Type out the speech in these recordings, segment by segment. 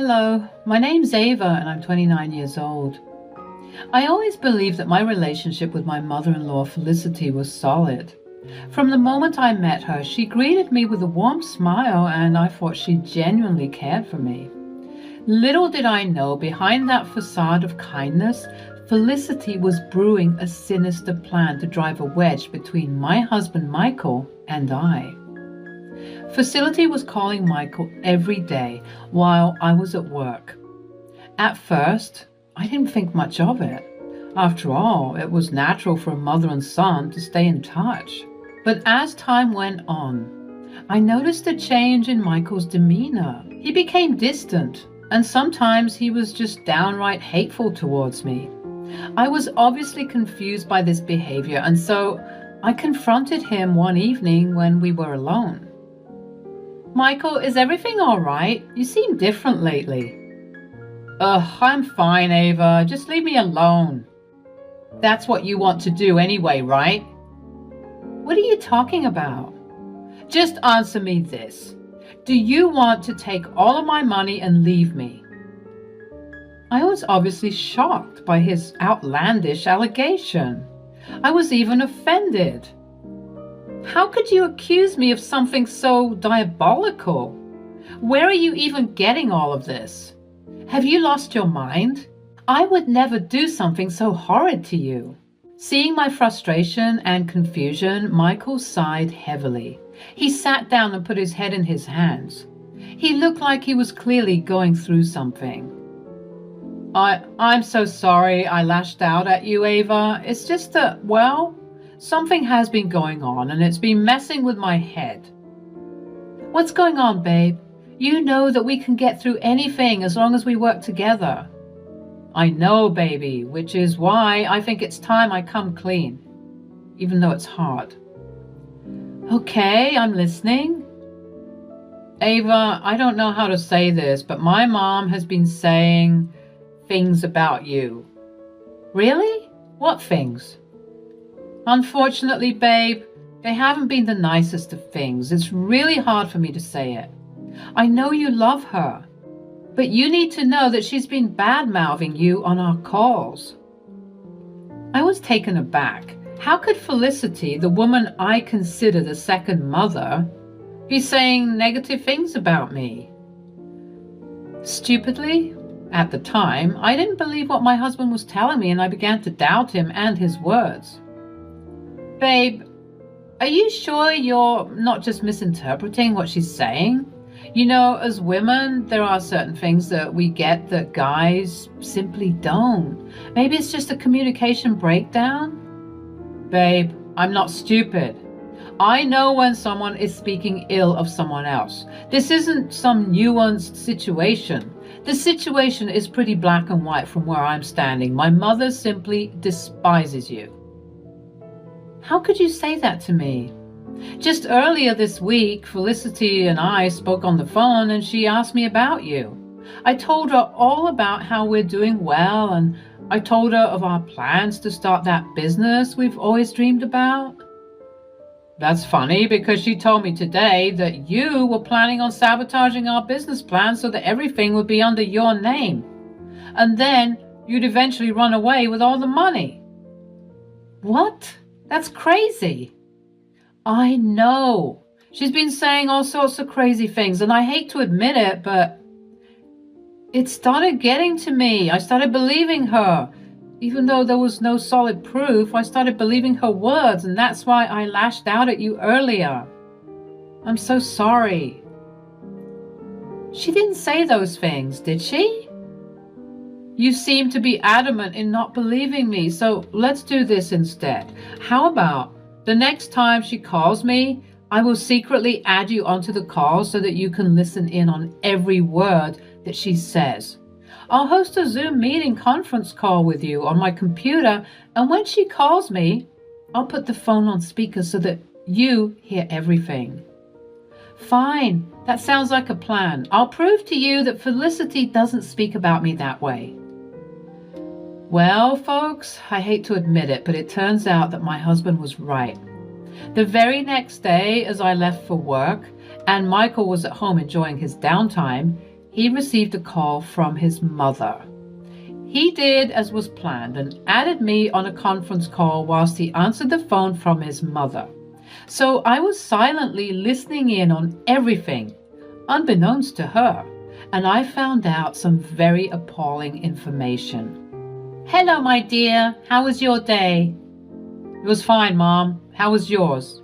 Hello, my name's Ava and I'm 29 years old. I always believed that my relationship with my mother-in-law Felicity was solid. From the moment I met her, she greeted me with a warm smile and I thought she genuinely cared for me. Little did I know, behind that facade of kindness, Felicity was brewing a sinister plan to drive a wedge between my husband Michael and I. Felicity was calling Michael every day while I was at work. At first, I didn't think much of it. After all, it was natural for a mother and son to stay in touch. But as time went on, I noticed a change in Michael's demeanor. He became distant, and sometimes he was just downright hateful towards me. I was obviously confused by this behavior, and so I confronted him one evening when we were alone. "Michael, is everything all right? You seem different lately." I'm fine, Ava. Just leave me alone." "That's what you want to do anyway, right?" "What are you talking about?" "Just answer me this. Do you want to take all of my money and leave me?" I was obviously shocked by his outlandish allegation. I was even offended. How could you accuse me of something so diabolical? Where are you even getting all of this? Have you lost your mind? I would never do something so horrid to you. Seeing my frustration and confusion, Michael sighed heavily. He sat down and put his head in his hands. He looked like he was clearly going through something. I'm so sorry I lashed out at you, Ava. It's just that, well, something has been going on and it's been messing with my head." "What's going on, babe? You know that we can get through anything as long as we work together." "I know, baby, which is why I think it's time I come clean, even though it's hard." "Okay, I'm listening." "Ava, I don't know how to say this, but my mom has been saying things about you." "Really? What things?" "Unfortunately, babe, they haven't been the nicest of things. It's really hard for me to say it. I know you love her, but you need to know that she's been bad-mouthing you on our calls." I was taken aback. How could Felicity, the woman I consider the second mother, be saying negative things about me? Stupidly, at the time, I didn't believe what my husband was telling me and I began to doubt him and his words. "Babe, are you sure you're not just misinterpreting what she's saying? You know, as women, there are certain things that we get that guys simply don't. Maybe it's just a communication breakdown?" "Babe, I'm not stupid. I know when someone is speaking ill of someone else. This isn't some nuanced situation. The situation is pretty black and white from where I'm standing. My mother simply despises you." "How could you say that to me? Just earlier this week, Felicity and I spoke on the phone and she asked me about you. I told her all about how we're doing well and I told her of our plans to start that business we've always dreamed about." "That's funny because she told me today that you were planning on sabotaging our business plan so that everything would be under your name. And then you'd eventually run away with all the money." "What? That's crazy." "I know. She's been saying all sorts of crazy things, and I hate to admit it, but it started getting to me. I started believing her. Even though there was no solid proof, I started believing her words, and that's why I lashed out at you earlier. I'm so sorry." "She didn't say those things, did she?" "You seem to be adamant in not believing me, so let's do this instead. How about the next time she calls me, I will secretly add you onto the call so that you can listen in on every word that she says. I'll host a Zoom meeting conference call with you on my computer, and when she calls me, I'll put the phone on speaker so that you hear everything." "Fine, that sounds like a plan. I'll prove to you that Felicity doesn't speak about me that way." Well, folks, I hate to admit it, but it turns out that my husband was right. The very next day, as I left for work, and Michael was at home enjoying his downtime, he received a call from his mother. He did as was planned and added me on a conference call whilst he answered the phone from his mother. So I was silently listening in on everything, unbeknownst to her, and I found out some very appalling information. "Hello, my dear. How was your day?" "It was fine, Mom. How was yours?"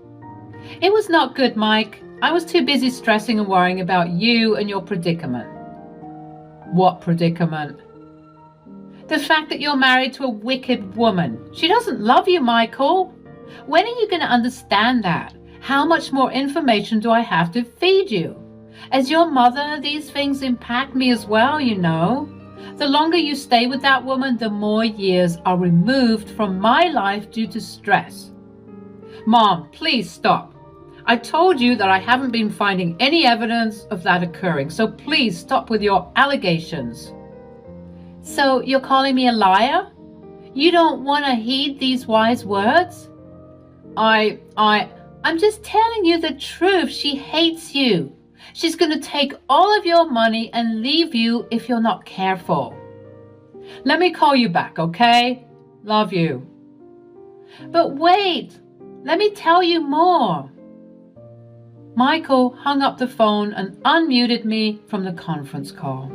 "It was not good, Mike. I was too busy stressing and worrying about you and your predicament." "What predicament?" "The fact that you're married to a wicked woman. She doesn't love you, Michael. When are you going to understand that? How much more information do I have to feed you? As your mother, these things impact me as well, you know. The longer you stay with that woman, the more years are removed from my life due to stress." "Mom, please stop. I told you that I haven't been finding any evidence of that occurring, so please stop with your allegations." "So you're calling me a liar? You don't want to heed these wise words?" I'm just telling you the truth. She hates you. She's going to take all of your money and leave you if you're not careful." "Let me call you back, okay? Love you." "But wait, let me tell you more." Michael hung up the phone and unmuted me from the conference call.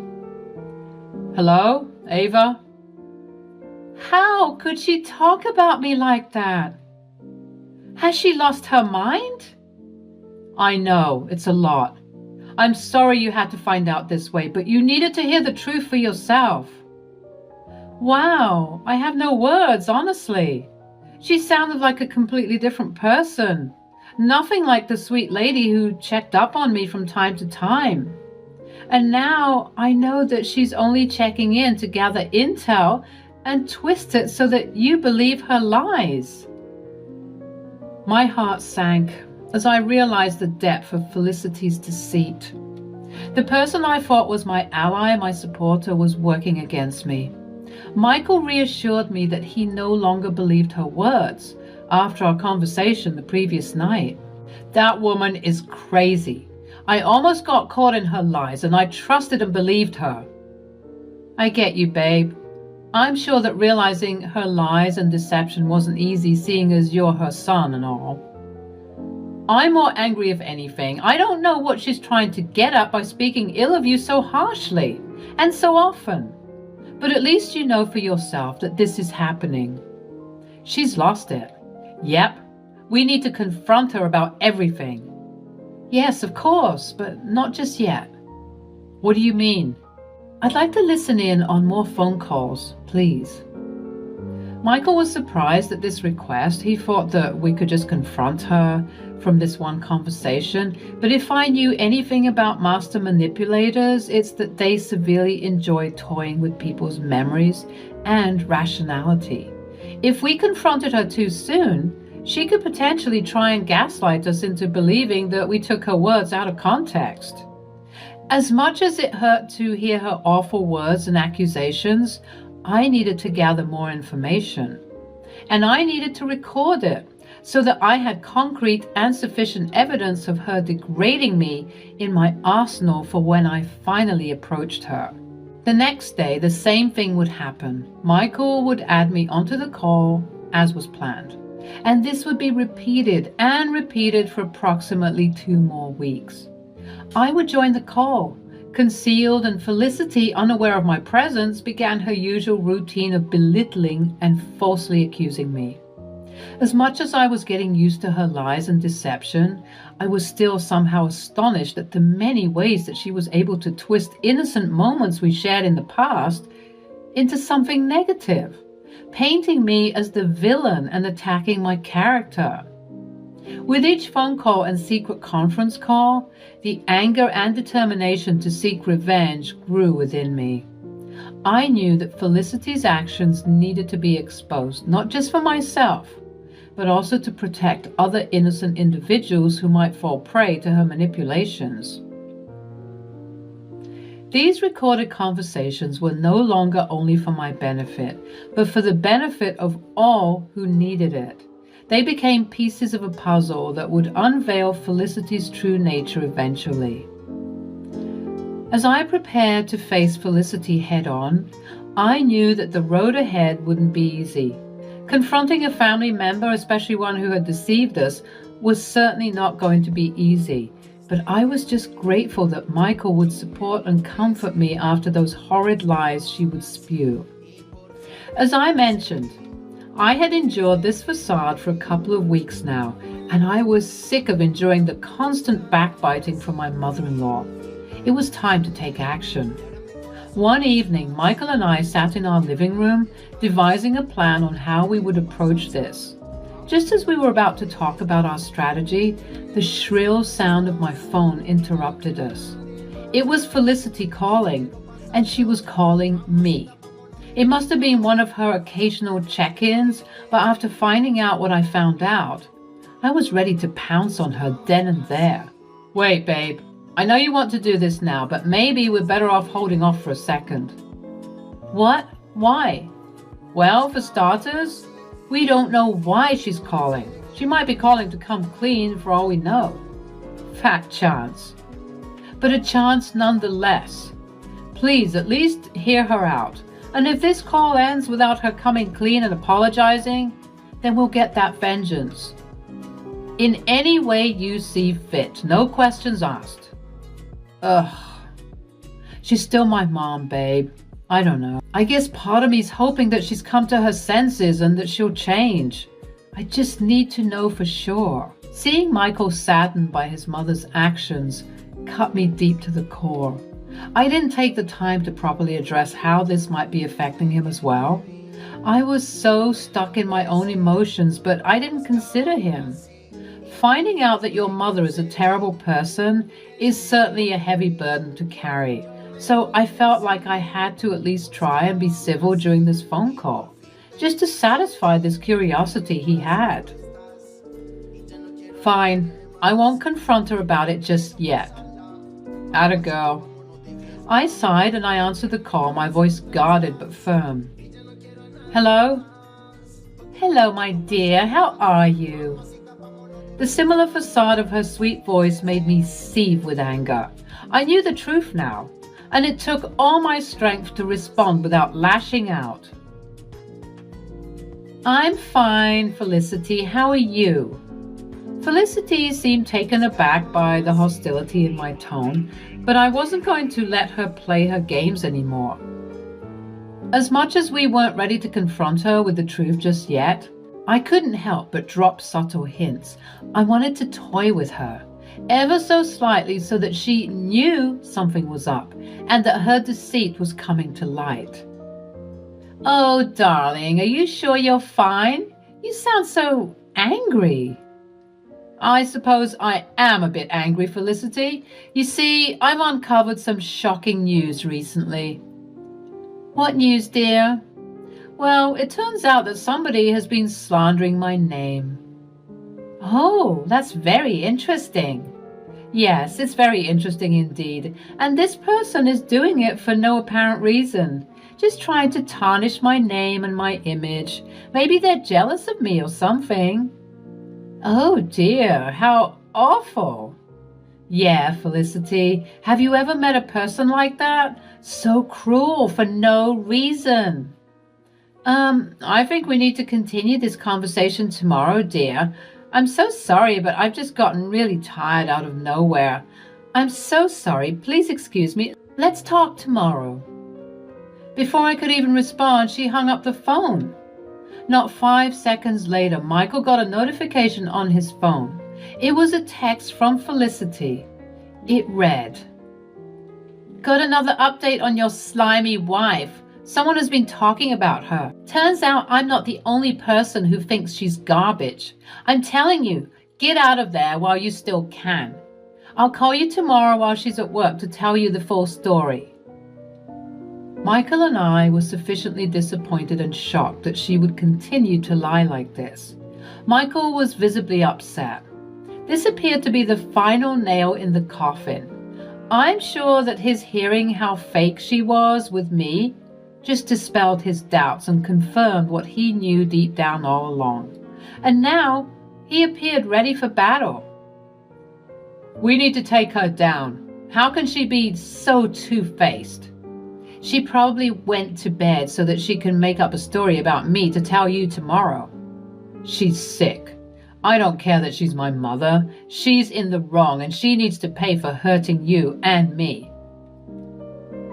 "Hello, Ava?" How could she talk about me like that? Has she lost her mind? "I know, it's a lot. I'm sorry you had to find out this way, but you needed to hear the truth for yourself." Wow, I have no words, honestly. She sounded like a completely different person. Nothing like the sweet lady who checked up on me from time to time. And now I know that she's only checking in to gather intel and twist it so that you believe her lies. My heart sank as I realized the depth of Felicity's deceit. The person I thought was my ally, my supporter, was working against me. Michael reassured me that he no longer believed her words after our conversation the previous night. That woman is crazy. I almost got caught in her lies, and I trusted and believed her. I get you, babe. I'm sure that realizing her lies and deception wasn't easy, seeing as you're her son and all. I'm more angry if anything. I don't know what she's trying to get at by speaking ill of you so harshly and so often. But at least you know for yourself that this is happening. She's lost it. Yep, we need to confront her about everything. Yes, of course, but not just yet. What do you mean? I'd like to listen in on more phone calls, please. Michael was surprised at this request. He thought that we could just confront her from this one conversation. But if I knew anything about master manipulators, it's that they severely enjoy toying with people's memories and rationality. If we confronted her too soon, she could potentially try and gaslight us into believing that we took her words out of context. As much as it hurt to hear her awful words and accusations, I needed to gather more information. And I needed to record it so that I had concrete and sufficient evidence of her degrading me in my arsenal for when I finally approached her. The next day, the same thing would happen. Michael would add me onto the call, as was planned. And this would be repeated and repeated for approximately 2 more weeks. I would join the call. Concealed, and Felicity, unaware of my presence, began her usual routine of belittling and falsely accusing me. As much as I was getting used to her lies and deception, I was still somehow astonished at the many ways that she was able to twist innocent moments we shared in the past into something negative, painting me as the villain and attacking my character. With each phone call and secret conference call, the anger and determination to seek revenge grew within me. I knew that Felicity's actions needed to be exposed, not just for myself, but also to protect other innocent individuals who might fall prey to her manipulations. These recorded conversations were no longer only for my benefit, but for the benefit of all who needed it. They became pieces of a puzzle that would unveil Felicity's true nature eventually. As I prepared to face Felicity head-on, I knew that the road ahead wouldn't be easy. Confronting a family member, especially one who had deceived us, was certainly not going to be easy, but I was just grateful that Michael would support and comfort me after those horrid lies she would spew. As I mentioned, I had endured this facade for a couple of weeks now, and I was sick of enduring the constant backbiting from my mother-in-law. It was time to take action. One evening, Michael and I sat in our living room, devising a plan on how we would approach this. Just as we were about to talk about our strategy, the shrill sound of my phone interrupted us. It was Felicity calling, and she was calling me. It must have been one of her occasional check-ins, but after finding out what I found out, I was ready to pounce on her then and there. Wait, babe. I know you want to do this now, but maybe we're better off holding off for a second. What? Why? Well, for starters, we don't know why she's calling. She might be calling to come clean for all we know. Fat chance. But a chance nonetheless. Please, at least hear her out. And if this call ends without her coming clean and apologizing, then we'll get that vengeance. In any way you see fit, no questions asked. Ugh. She's still my mom, babe. I don't know. I guess part of me's hoping that she's come to her senses and that she'll change. I just need to know for sure. Seeing Michael saddened by his mother's actions cut me deep to the core. I didn't take the time to properly address how this might be affecting him as well. I was so stuck in my own emotions, but I didn't consider him. Finding out that your mother is a terrible person is certainly a heavy burden to carry, so I felt like I had to at least try and be civil during this phone call, just to satisfy this curiosity he had. Fine, I won't confront her about it just yet. Atta girl. I sighed and I answered the call, my voice guarded but firm. Hello? Hello, my dear. How are you? The similar facade of her sweet voice made me seethe with anger. I knew the truth now, and it took all my strength to respond without lashing out. I'm fine, Felicity. How are you? Felicity seemed taken aback by the hostility in my tone, but I wasn't going to let her play her games anymore. As much as we weren't ready to confront her with the truth just yet, I couldn't help but drop subtle hints. I wanted to toy with her, ever so slightly, so that she knew something was up and that her deceit was coming to light. Oh, darling, are you sure you're fine? You sound so angry. I suppose I am a bit angry, Felicity. You see, I've uncovered some shocking news recently. What news, dear? Well, it turns out that somebody has been slandering my name. Oh, that's very interesting. Yes, it's very interesting indeed. And this person is doing it for no apparent reason. Just trying to tarnish my name and my image. Maybe they're jealous of me or something. Oh dear, how awful. Yeah, Felicity, have you ever met a person like that? So cruel for no reason. I think we need to continue this conversation tomorrow, dear. I'm so sorry, but I've just gotten really tired out of nowhere. I'm so sorry. Please excuse me. Let's talk tomorrow. Before I could even respond, she hung up the phone. Not 5 seconds later, Michael got a notification on his phone. It was a text from Felicity. It read, "Got another update on your slimy wife. Someone has been talking about her. Turns out I'm not the only person who thinks she's garbage. I'm telling you, get out of there while you still can. I'll call you tomorrow while she's at work to tell you the full story." Michael and I were sufficiently disappointed and shocked that she would continue to lie like this. Michael was visibly upset. This appeared to be the final nail in the coffin. I'm sure that his hearing how fake she was with me just dispelled his doubts and confirmed what he knew deep down all along. And now he appeared ready for battle. "We need to take her down, How can she be so two-faced? She probably went to bed so that she can make up a story about me to tell you tomorrow. She's sick. I don't care that she's my mother. She's in the wrong and she needs to pay for hurting you and me.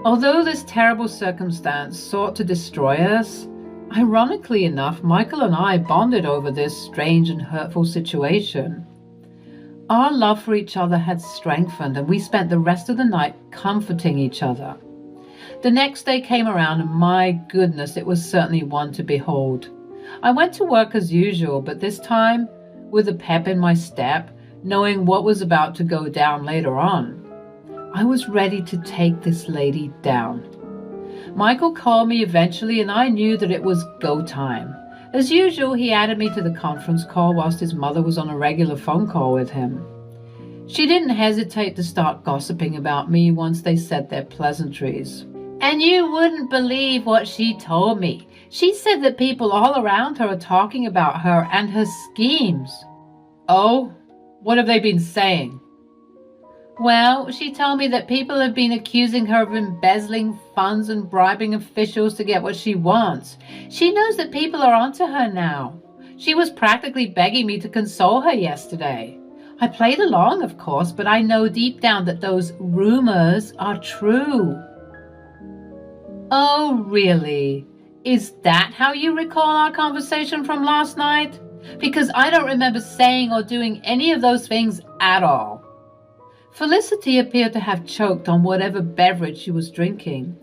Although this terrible circumstance sought to destroy us, ironically enough, Michael and I bonded over this strange and hurtful situation. Our love for each other had strengthened and we spent the rest of the night comforting each other. The next day came around and my goodness, it was certainly one to behold. I went to work as usual, but this time with a pep in my step, knowing what was about to go down later on. I was ready to take this lady down. Michael called me eventually and I knew that it was go time. As usual, he added me to the conference call whilst his mother was on a regular phone call with him. She didn't hesitate to start gossiping about me once they said their pleasantries. And you wouldn't believe what she told me. She said that people all around her are talking about her and her schemes. Oh, what have they been saying? Well, she told me that people have been accusing her of embezzling funds and bribing officials to get what she wants. She knows that people are onto her now. She was practically begging me to console her yesterday. I played along, of course, but I know deep down that those rumors are true. Oh, really? Is that how you recall our conversation from last night? Because I don't remember saying or doing any of those things at all. Felicity appeared to have choked on whatever beverage she was drinking.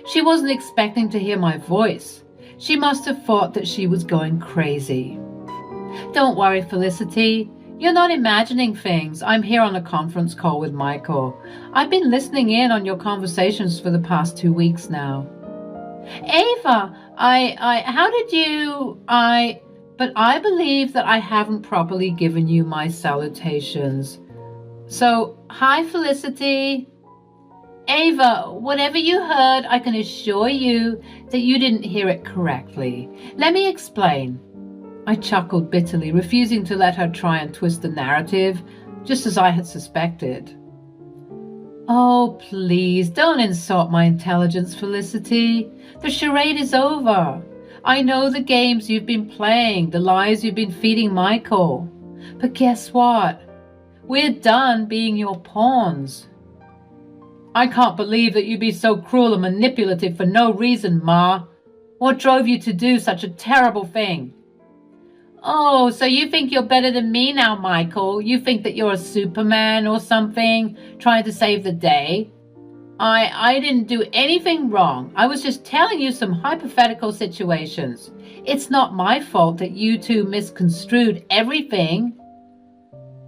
She wasn't expecting to hear my voice. She must have thought that she was going crazy. Don't worry, Felicity. You're not imagining things. I'm here on a conference call with Michael. I've been listening in on your conversations for the past 2 weeks now. Ava, but I believe that I haven't properly given you my salutations. So, hi Felicity. Ava, whatever you heard, I can assure you that you didn't hear it correctly. Let me explain. I chuckled bitterly, refusing to let her try and twist the narrative, just as I had suspected. Oh, please, don't insult my intelligence, Felicity. The charade is over. I know the games you've been playing, the lies you've been feeding Michael. But guess what? We're done being your pawns. I can't believe that you'd be so cruel and manipulative for no reason, Ma. What drove you to do such a terrible thing? Oh, so you think you're better than me now, Michael? You think that you're a Superman or something, trying to save the day? I didn't do anything wrong. I was just telling you some hypothetical situations. It's not my fault that you two misconstrued everything.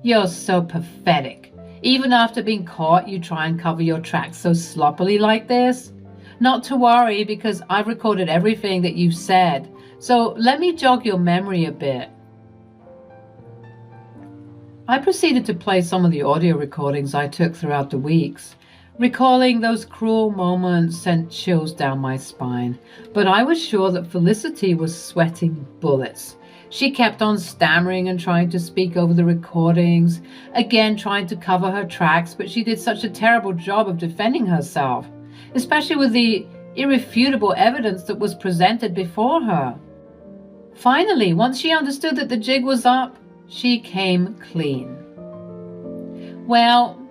You're so pathetic. Even after being caught, you try and cover your tracks so sloppily like this? Not to worry, because I've recorded everything that you've said. So let me jog your memory a bit. I proceeded to play some of the audio recordings I took throughout the weeks. Recalling those cruel moments sent chills down my spine, but I was sure that Felicity was sweating bullets. She kept on stammering and trying to speak over the recordings, again trying to cover her tracks, but she did such a terrible job of defending herself, especially with the irrefutable evidence that was presented before her. Finally, once she understood that the jig was up, she came clean. Well,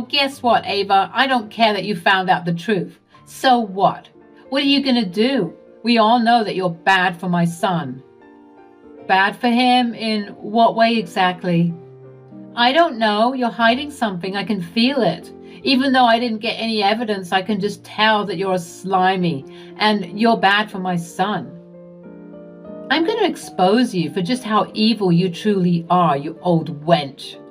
guess what, Ava? I don't care that you found out the truth. So what? What are you going to do? We all know that you're bad for my son. Bad for him? In what way exactly? I don't know. You're hiding something. I can feel it. Even though I didn't get any evidence, I can just tell that you're a slimy and you're bad for my son. I'm going to expose you for just how evil you truly are, you old wench.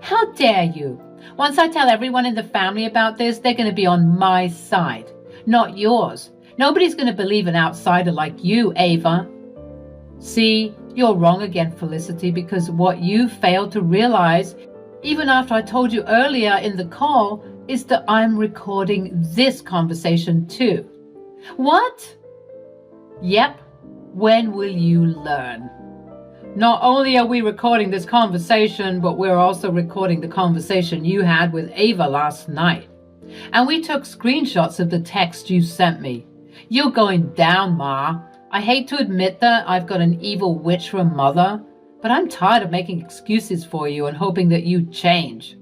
How dare you? Once I tell everyone in the family about this, they're going to be on my side, not yours. Nobody's going to believe an outsider like you, Ava. See, you're wrong again, Felicity, because what you failed to realize, even after I told you earlier in the call, is that I'm recording this conversation too. What? Yep. When will you learn? Not only are we recording this conversation, but we're also recording the conversation you had with Ava last night. And we took screenshots of the text you sent me. You're going down, Ma. I hate to admit that I've got an evil witch for a mother, but I'm tired of making excuses for you and hoping that you change.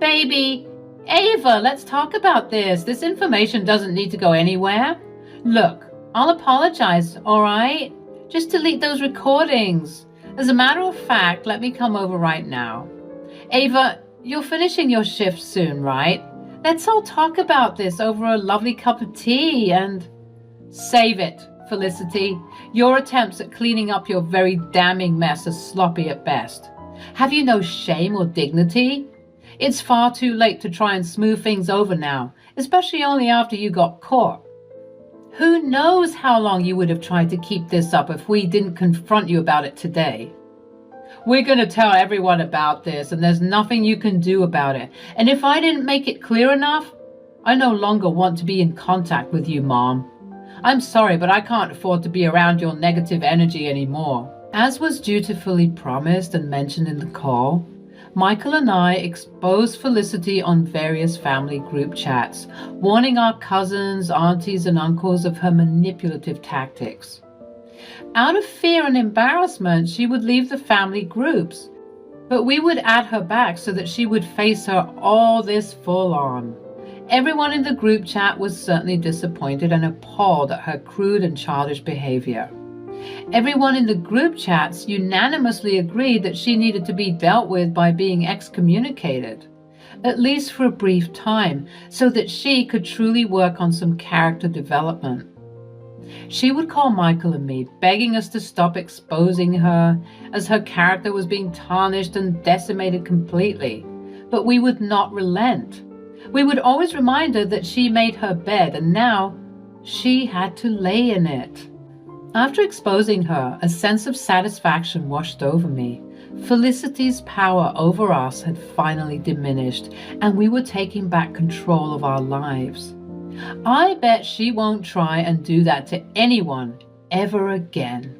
Baby, Ava, let's talk about this. This information doesn't need to go anywhere. Look, I'll apologize, all right? Just delete those recordings. As a matter of fact, let me come over right now. Ava, you're finishing your shift soon, right? Let's all talk about this over a lovely cup of tea and... Save it, Felicity. Your attempts at cleaning up your very damning mess are sloppy at best. Have you no shame or dignity? It's far too late to try and smooth things over now, especially only after you got caught. Who knows how long you would have tried to keep this up if we didn't confront you about it today? We're going to tell everyone about this, and there's nothing you can do about it. And if I didn't make it clear enough, I no longer want to be in contact with you, Mom. I'm sorry, but I can't afford to be around your negative energy anymore. As was dutifully promised and mentioned in the call, Michael and I exposed Felicity on various family group chats, warning our cousins, aunties, and uncles of her manipulative tactics. Out of fear and embarrassment, she would leave the family groups, but we would add her back so that she would face her all this full on. Everyone in the group chat was certainly disappointed and appalled at her crude and childish behavior. Everyone in the group chats unanimously agreed that she needed to be dealt with by being excommunicated, at least for a brief time, so that she could truly work on some character development. She would call Michael and me, begging us to stop exposing her, as her character was being tarnished and decimated completely. But we would not relent. We would always remind her that she made her bed, and now she had to lay in it. After exposing her, a sense of satisfaction washed over me. Felicity's power over us had finally diminished, and we were taking back control of our lives. I bet she won't try and do that to anyone ever again.